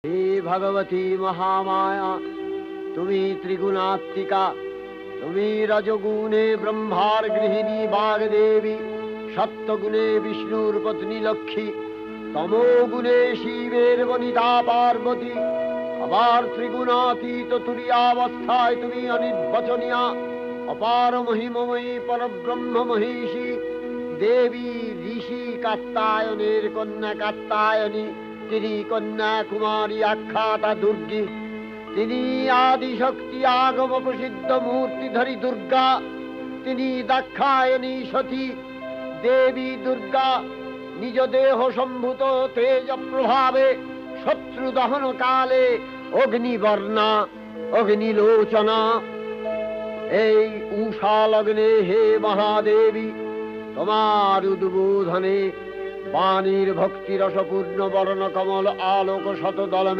হে ভগবতী মহামায়া, তুমি ত্রিগুণাত্মিকা। তুমি রজগুণে ব্রহ্মার গৃহিণী বাগদেবী, সত্যগুণে বিষ্ণুর পত্নী লক্ষ্মী, তমোগুণে শিবের বনিতা পার্বতী। আবার ত্রিগুণাতীত তুরীয়াবস্থায় তুমি অনির্বচনীয়া, অপার মহিমময়ী পরব্রহ্ম মহিষী দেবী। ঋষি কাত্যায়নের কন্যা কাত্যায়নী, তিনি কন্যা কুমারী আখ্যাতা দুর্গী। তিনি আদিশক্তি আগম প্রসিদ্ধ মূর্তিধরী দুর্গা। তিনি দাক্ষায়ণী সতী দেবী দুর্গা। নিজ দেহ সম্ভূত তেজ প্রভাবে শত্রু দহন কালে অগ্নিবর্ণা অগ্নিলোচনা। এই উষা লগ্নে হে মহাদেবী, তোমার উদ্বোধনে বাণীর ভক্তিরসপূর্ণ বর্ণ কমল আলোক শতদল